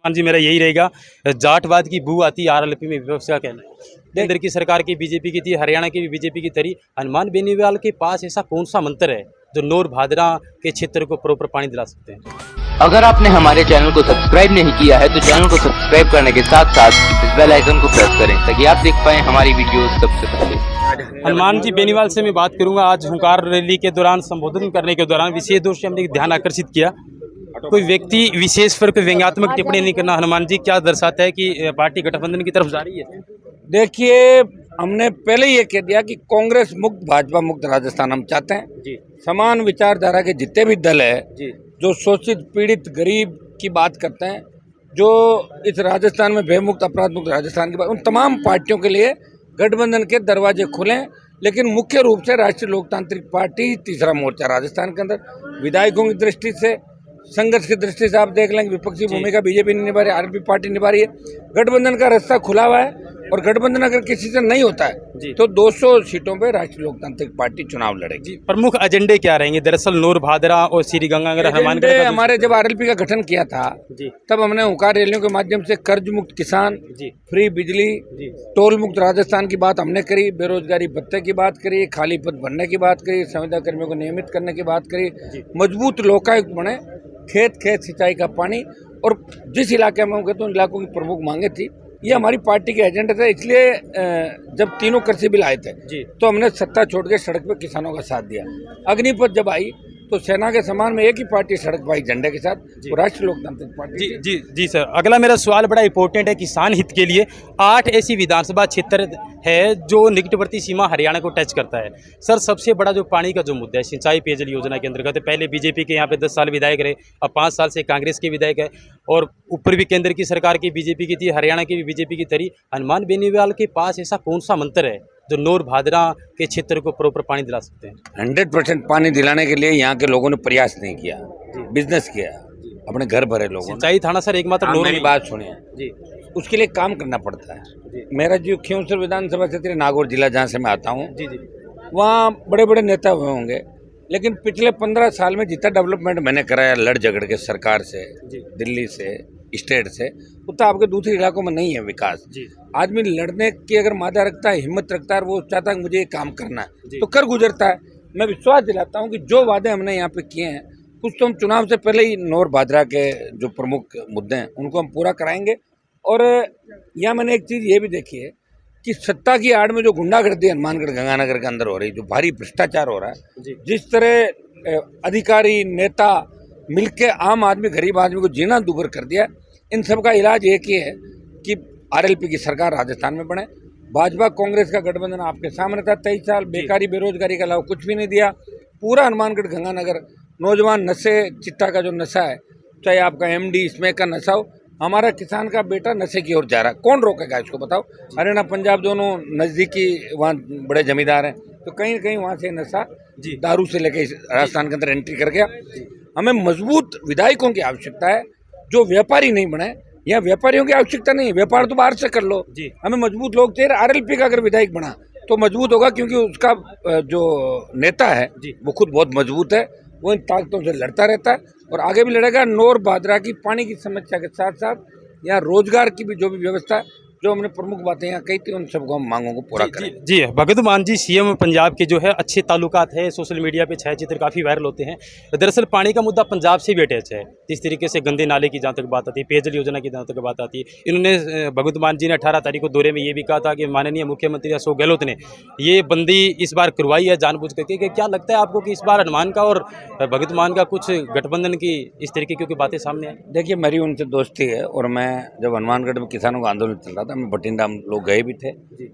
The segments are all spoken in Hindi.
हाँ जी, मेरा यही रहेगा। जाटवाद की बू आती है आरएलपी में, विपक्ष का कहना है। केंद्र की सरकार की बीजेपी की थी, हरियाणा की भी बीजेपी की थी। हनुमान बेनीवाल के पास ऐसा कौन सा मंत्र है जो नौर भादरा के क्षेत्र को प्रॉपर पानी दिला सकते हैं? अगर आपने हमारे चैनल को सब्सक्राइब नहीं किया है तो चैनल को सब्सक्राइब करने के साथ साथ इस बेल आइकन को प्रेस करें ताकि आप देख पाएं हमारी वीडियोस सबसे पहले। हनुमान जी बेनीवाल से मैं बात करूंगा। आज हुंकार रैली के दौरान संबोधन करने के दौरान विशेष रूप से हमने ध्यान आकर्षित किया, कोई व्यक्ति विशेष पर कोई व्यंग्यात्मक टिप्पणी नहीं करना। हनुमान जी क्या दर्शाता है कि पार्टी गठबंधन की तरफ जा रही है? देखिए, हमने पहले ये कह दिया कि कांग्रेस मुक्त भाजपा मुक्त राजस्थान हम चाहते हैं जी। समान विचारधारा के जितने भी दल है जी। जो शोषित पीड़ित गरीब की बात करते हैं, जो इस राजस्थान में भयमुक्त अपराध मुक्त राजस्थान की बात, उन तमाम पार्टियों के लिए गठबंधन के दरवाजे खुलें। लेकिन मुख्य रूप से राष्ट्रीय लोकतांत्रिक पार्टी तीसरा मोर्चा राजस्थान के अंदर विधायकों की दृष्टि से, संघर्ष की दृष्टि से आप देख लेंगे विपक्षी भूमिका बीजेपी नहीं निभा रही, आरएलपी पार्टी निभा रही है। गठबंधन का रास्ता खुला हुआ है और गठबंधन अगर किसी से नहीं होता है तो 200 सीटों पे राष्ट्रीय लोकतांत्रिक पार्टी चुनाव लड़ेगी। प्रमुख एजेंडे क्या रहेंगे? दरअसल नौर भादरा और श्री गंगानगर हनुमानगढ़ का हमारे जब आरएलपी का गठन किया था तब हमने हुंकार रैलियों के माध्यम से कर्ज मुक्त किसान, फ्री बिजली, टोल मुक्त राजस्थान की बात हमने करी, बेरोजगारी भत्ते की बात करी, खाली पद भरने की बात करी, संविदा कर्मियों को नियमित करने की बात करी, मजबूत लोकायुक्त बने, खेत खेत सिंचाई का पानी, और जिस इलाके में होंगे तो उन इलाकों की प्रमुख मांगे थी। ये हमारी पार्टी के एजेंडे थे। इसलिए जब तीनों कृषि बिल आए थे तो हमने सत्ता छोड़ के सड़क पे किसानों का साथ दिया। अग्निपथ जब आई तो सेना के समान में एक ही पार्टी सड़क पर आई झंडे के साथ, वो राष्ट्रीय लोकतांत्रिक पार्टी। जी सर, अगला मेरा सवाल बड़ा इंपॉर्टेंट है किसान हित के लिए। 8 ऐसी विधानसभा क्षेत्र है जो निकटवर्ती सीमा हरियाणा को टच करता है। सर, सबसे बड़ा जो पानी का जो मुद्दा है, सिंचाई पेयजल योजना के अंतर्गत, पहले बीजेपी के यहाँ पे 10 साल विधायक रहे, अब 5 साल से कांग्रेस के विधायक है, और ऊपर भी केंद्र की सरकार की बीजेपी की थी, हरियाणा की भी बीजेपी की थी। हनुमान बेनीवाल के पास ऐसा कौन सा मंत्र है जो नौर भादरा के क्षेत्र को प्रॉपर पानी दिला सकते हैं? 100% पानी दिलाने के लिए यहाँ के लोगों ने प्रयास नहीं किया, बिजनेस किया, अपने घर भरे लोगों ने। सिंचाई थाना सर एकमात्र नौर। मेरी बात सुनिए जी, उसके लिए काम करना पड़ता है। मेरा जो खियोंसर विधानसभा क्षेत्र नागौर जिला जहाँ से मैं आता हूँ, वहाँ बड़े बड़े नेता हुए होंगे, लेकिन पिछले 15 साल में जितना डेवलपमेंट मैंने कराया लड़ झगड़ के सरकार से, दिल्ली से, स्टेट से, उतना आपके दूसरे इलाकों में नहीं है विकास। आदमी लड़ने की अगर मादा रखता है, हिम्मत रखता है, वो चाहता है मुझे ये काम करना है तो कर गुजरता है। मैं विश्वास दिलाता हूँ कि जो वादे हमने यहाँ पे किए हैं, कुछ तो हम चुनाव से पहले ही नौर भादरा के जो प्रमुख मुद्दे हैं उनको हम पूरा कराएंगे। और यहाँ मैंने एक चीज़ ये भी देखी है कि सत्ता की आड़ में जो गुंडागर्दी हनुमानगढ़ गंगानगर के अंदर हो रही, जो भारी भ्रष्टाचार हो रहा है, जिस तरह अधिकारी नेता मिलके आम आदमी गरीब आदमी को जीना दूभर कर दिया, इन सब का इलाज एक ही है कि आरएलपी की सरकार राजस्थान में बने। भाजपा कांग्रेस का गठबंधन आपके सामने था। 23 साल बेकारी बेरोजगारी के अलावा कुछ भी नहीं दिया। पूरा हनुमानगढ़ गंगानगर नौजवान नशे, चिट्टा का जो नशा है, चाहे आपका एमडी स्मैक का नशा हो, हमारा किसान का बेटा नशे की ओर जा रहा है। कौन रोकेगा इसको बताओ? हरियाणा पंजाब दोनों नज़दीकी वहाँ बड़े जमींदार हैं, तो कहीं न कहीं वहाँ से नशा दारू से लेके राजस्थान के अंदर एंट्री कर गया। हमें मजबूत विधायकों की आवश्यकता है जो व्यापारी नहीं बने। यहाँ व्यापारियों की आवश्यकता नहीं है, व्यापार तो बाहर से कर लो। हमें मजबूत लोग चाहिए। आरएलपी का अगर विधायक बना तो मजबूत होगा, क्योंकि उसका जो नेता है वो खुद बहुत मजबूत है, वो इन ताकतों से लड़ता रहता है और आगे भी लड़ेगा। नौर भादरा की पानी की समस्या के साथ साथ यहाँ रोजगार की भी जो भी व्यवस्था है, जो हमने प्रमुख बातें यहाँ कही थी, उन सबको हम मांगों को पूरा करें। जी भगत मान जी, सीएम पंजाब के जो है अच्छे ताल्लुकात है, सोशल मीडिया पे छायाचित्र काफ़ी वायरल होते हैं। दरअसल पानी का मुद्दा पंजाब से भी अटैच है। जिस तरीके से गंदे नाले की जहाँ तक बात आती है, पेयजल योजना की जहाँ तक बात आती है, इन्होंने भगत मान जी ने 18 तारीख को दौरे में ये भी कहा था कि माननीय मुख्यमंत्री अशोक गहलोत ने ये बंदी इस बार करवाई है जानबूझ करके। क्या लगता है आपको कि इस बार हनुमान का और भगत मान का कुछ गठबंधन की इस तरीके की बातें सामने आई? देखिए, मेरी उनसे दोस्ती है और मैं जब हनुमानगढ़ में किसानों का आंदोलन चल रहा था, मैं बठिंडा लोग गए भी थे,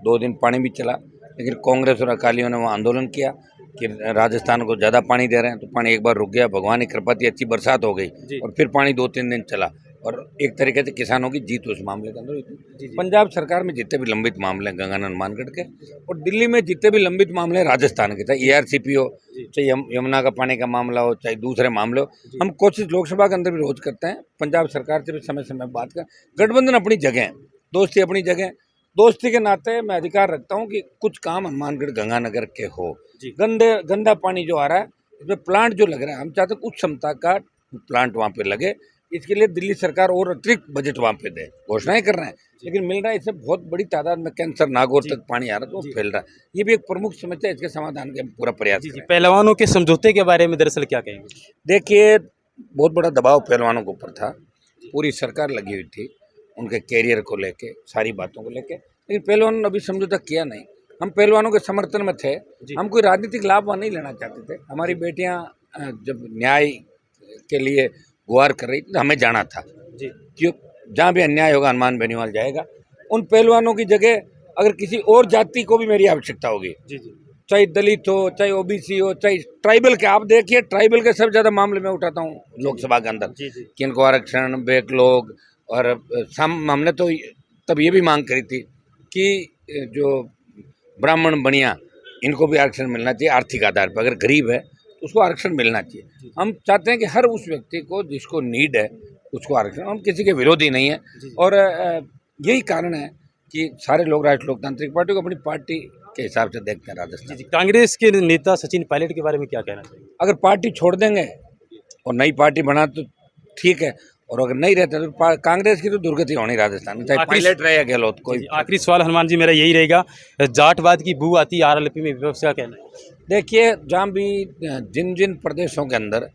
2 दिन पानी भी चला, लेकिन कांग्रेस और अकालियों ने वहाँ आंदोलन किया कि राजस्थान को ज़्यादा पानी दे रहे हैं, तो पानी एक बार रुक गया। भगवान की कृपा थी, अच्छी बरसात हो गई और फिर पानी 2-3 दिन चला और एक तरीके से किसानों की जीत उस मामले के अंदर हुई थी। पंजाब सरकार में जितने भी लंबित मामले हैं गंगा हनुमानगढ़ के, और दिल्ली में जितने भी लंबित मामले हैं राजस्थान के, चाहे ARCP हो, चाहे यमुना का पानी का मामला हो, चाहे दूसरे मामले हो, हम कोशिश लोकसभा के अंदर भी रोज करते हैं। पंजाब सरकार से भी समय समय बात कर। गठबंधन अपनी जगह है, दोस्ती अपनी जगह। दोस्ती के नाते मैं अधिकार रखता हूं कि कुछ काम हनुमानगढ़ गंगानगर के हो। गंदा पानी जो आ रहा है, इसमें प्लांट जो लग रहा है, हम चाहते हैं उच्च क्षमता का प्लांट वहाँ पे लगे, इसके लिए दिल्ली सरकार और अतिरिक्त बजट वहाँ पे दे, घोषणाएं कर रहे हैं, लेकिन मिल रहा है इससे बहुत बड़ी तादाद में कैंसर नागौर तक पानी आ रहा है, तो वो फैल रहा है। ये भी एक प्रमुख समस्या है, इसके समाधान के पूरा प्रयास कर रहे हैं। पहलवानों के समझौते के बारे में दरअसल क्या कहेंगे? देखिए, बहुत बड़ा दबाव पहलवानों के ऊपर था, पूरी सरकार लगी हुई थी उनके कैरियर को लेके, सारी बातों को लेके, लेकिन पहलवानों ने अभी समझौता किया नहीं। हम पहलवानों के समर्थन में थे, हम कोई राजनीतिक लाभ वहाँ नहीं लेना चाहते थे। हमारी बेटियाँ जब न्याय के लिए गुहार कर रही थी तो हमें जाना था, क्यों जहाँ भी अन्याय होगा हनुमान बेनीवाल जाएगा। उन पहलवानों की जगह अगर किसी और जाति को भी मेरी आवश्यकता होगी, चाहे दलित हो, चाहे ओबीसी हो, चाहे ट्राइबल के, आप देखिए ट्राइबल के सब ज़्यादा मामले में उठाता हूँ लोकसभा के अंदर कि इनको आरक्षण, बैकलॉग, और हमने तो तब ये भी मांग करी थी कि जो ब्राह्मण बनिया इनको भी आरक्षण मिलना चाहिए आर्थिक आधार पर, अगर गरीब है तो उसको आरक्षण मिलना चाहिए। हम चाहते हैं कि हर उस व्यक्ति को जिसको नीड है उसको आरक्षण, हम किसी के विरोधी नहीं है, और यही कारण है कि सारे लोग राष्ट्रीय लोकतांत्रिक पार्टी को अपनी पार्टी के हिसाब से देखते हैं राजस्थान। कांग्रेस के नेता सचिन पायलट के बारे में क्या कहना चाहिए? अगर पार्टी छोड़ देंगे और नई पार्टी बना तो ठीक है, और अगर नहीं रहता तो कांग्रेस की तो दुर्गति होनी राजस्थान में, चाहे पायलट रहे या गहलोत कोई। आखिरी सवाल हनुमान जी मेरा यही रहेगा, जाटवाद की बू आती है आरएलपी में, विपक्ष का कहना है? देखिए, जहाँ भी जिन जिन प्रदेशों के अंदर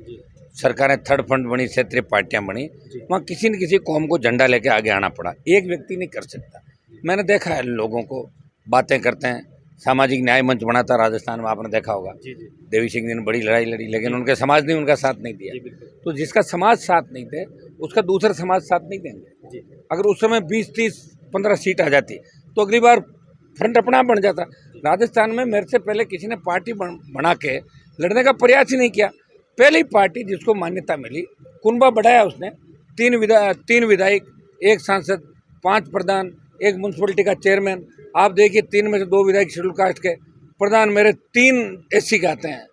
सरकारें थर्ड फंड बनी, क्षेत्रीय पार्टियां बनी, वहाँ किसी न किसी कौम को झंडा लेके आगे आना पड़ा, एक व्यक्ति नहीं कर सकता। मैंने देखा है लोगों को, बातें करते हैं, सामाजिक न्याय मंच बना था राजस्थान में, आपने देखा होगा, देवी सिंह जी ने बड़ी लड़ाई लड़ी, लेकिन उनके समाज ने उनका साथ नहीं दिया। तो जिसका समाज साथ नहीं दे उसका दूसरा समाज साथ नहीं देंगे। अगर उस समय 20, 30, 15 सीट आ जाती तो अगली बार फ्रंट अपना बन जाता। राजस्थान में मेरे से पहले किसी ने पार्टी बना के लड़ने का प्रयास ही नहीं किया। पहली पार्टी जिसको मान्यता मिली, कुनबा बढ़ाया उसने, 3 विधायक, 1 सांसद, 5 प्रधान, 1 म्यूनसिपलिटी का चेयरमैन। आप देखिए 3 में से 2 विधायक शेड्यूल कास्ट के, प्रधान मेरे 3 SC के आते हैं,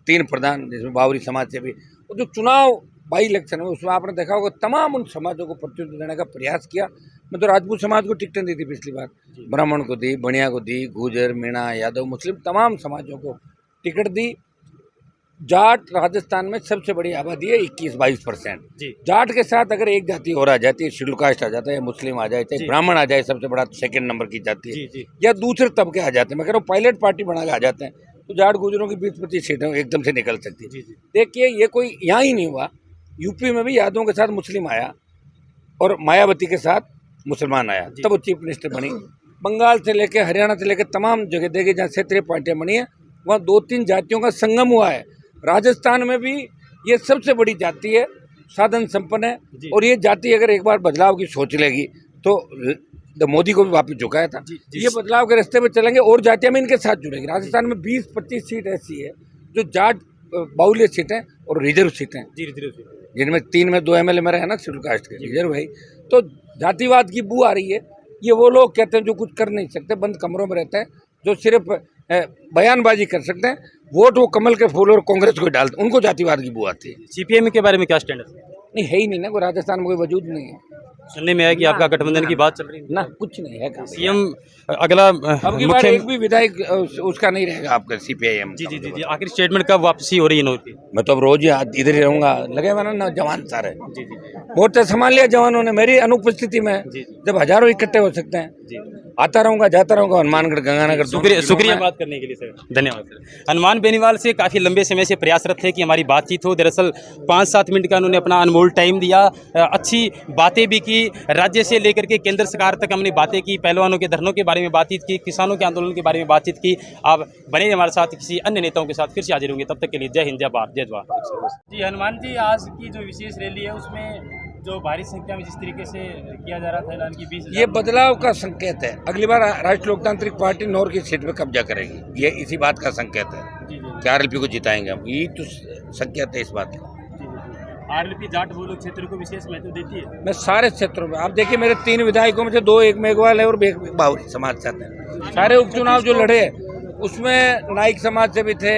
3 प्रधान, जिसमें बावरी समाज से भी। वो जो चुनाव बाई इलेक्शन में, उसमें आपने देखा होगा तमाम उन समाजों को प्रतिनिधित्व देने का प्रयास किया। मैं तो राजपूत समाज को टिकटें दी थी पिछली बार, ब्राह्मण को दी, बनिया को दी, गुजर, मीणा, यादव, मुस्लिम, तमाम समाजों को टिकट दी। जाट राजस्थान में सबसे बड़ी आबादी है, 21-22%। जाट के साथ अगर एक जाति और आ जाती है, शेड्यूल कास्ट आ जाता है, मुस्लिम आ जाए, चाहे ब्राह्मण आ जाए, सबसे बड़ा 2nd नंबर की जाति है, या दूसरे तबके आ जाते हैं, मैं कह रहा हूँ पायलट पार्टी बना के आ जाते हैं, तो जाट गुजरों की 20-25 सीटें एकदम से निकल सकती है। देखिए, ये कोई यहाँ ही नहीं हुआ, यूपी में भी यादवों के साथ मुस्लिम आया और मायावती के साथ मुसलमान आया, तब वो चीफ मिनिस्टर बनी। बंगाल से लेकर हरियाणा से लेकर तमाम जगह देखिए जहाँ क्षेत्रीय पार्टियां बनी है, वहाँ 2-3 जातियों का संगम हुआ है। राजस्थान में भी ये सबसे बड़ी जाति है, साधन संपन्न है, और ये जाति अगर एक बार बदलाव की सोच लेगी तो मोदी को भी वापस झुकाया था। ये बदलाव के रास्ते पे चलेंगे और जातियां भी इनके साथ जुड़ेंगी। राजस्थान में 20-25 सीट ऐसी है जो जाट बाहुल्य सीटें और रिजर्व सीटें, जिनमें 3 में 2 MLA मेरे हैं ना शेड्यूल कास्ट के, रिजर्व है। तो जातिवाद की बू आ रही है। ये वो लोग कहते हैं जो कुछ कर नहीं सकते, बंद कमरों में रहते हैं, जो सिर्फ बयानबाजी कर सकते हैं, वोट वो कमल के फूल और कांग्रेस को डालते, उनको जातिवाद की बू आती है। CPM के बारे में क्या स्टैंड है? नहीं है ही नहीं ना, कोई राजस्थान में कोई वजूद नहीं है। सुनने में आया कि आपका गठबंधन की बात चल रही है ना, कुछ नहीं है। CM अगला अब की बार एक भी विधायक उसका नहीं रहेगा आपका CPIM। जी। आखिर स्टेटमेंट कब वापसी हो रही है इनोर की? मैं तो अब रोज ही इधर ही रहूंगा, लगे हुआ ना जवान सारे। मोर्चा संभाल लिया जवानों ने मेरी अनुपस्थिति में, जब हजारों इकट्ठे हो सकते हैं। आता रहूंगा, जाता रहूंगा, हनुमानगढ़, गंगानगर। शुक्रिया बात करने के लिए सर, धन्यवाद सर। हनुमान बेनीवाल से काफ़ी लंबे समय से प्रयासरत थे कि हमारी बातचीत हो। दरअसल 5-7 मिनट का उन्होंने अपना अनमोल टाइम दिया, अच्छी बातें भी की, राज्य से लेकर के केंद्र सरकार तक हमने बातें की, पहलवानों के धरनों के बारे में बातचीत की, किसानों के आंदोलन के बारे में बातचीत की। आप बने हमारे साथ, किसी अन्य नेताओं के साथ फिर से हाजिर होंगे। तब तक के लिए जय हिंद, जय भारत, जय जवान। जी हनुमान जी, आज की जो विशेष रैली है उसमें जो भारी संख्या में जिस तरीके से किया जा रहा था ऐलान की 20, ये बदलाव का संकेत है। अगली बार राष्ट्रीय लोकतांत्रिक पार्टी नौर की सीट पे कब्जा करेगी, ये इसी बात का संकेत है कि RLP को जिताएंगे हम, यही तो संकेत है इस बात का। RLP जाट बोलो क्षेत्र को विशेष महत्व देती है। मैं सारे क्षेत्रों में, आप देखिए मेरे 3 विधायकों में से 2 एक मेघवाल है और एक बावरी समाज से हैं। सारे उपचुनाव जो लड़े उसमें नाइक समाज से भी थे,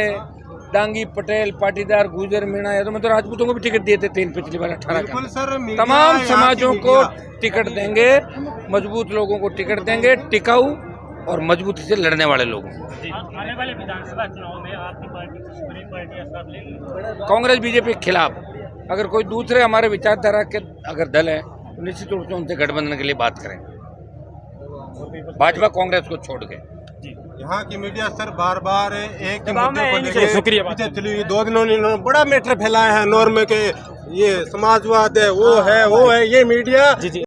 डांगी, पटेल, पाटीदार, गुजर, मीणा, यादव। मैं तो राजपूतों को भी टिकट दिए थे 3 पिछली बार 18 का। तमाम समाजों को टिकट देंगे, मजबूत लोगों को टिकट देंगे, टिकाऊ और मजबूती से लड़ने वाले लोगों को। आने वाले विधानसभा चुनाव में आपकी पार्टी कांग्रेस BJP के खिलाफ अगर कोई दूसरे हमारे विचारधारा के अगर दल है तो निश्चित रूप से उनसे गठबंधन के लिए बात करेंगे, भाजपा कांग्रेस को छोड़ के। यहाँ की मीडिया सर बार बार एक ही दबाव मुद्दे में को इनसे लेके शुक्रिया पीछे चली हुई। 2 दिनों ने इन्होंने बड़ा मैटर फैलाया है नॉर्मे के, ये समाजवाद है, वो है, ये मीडिया जी जी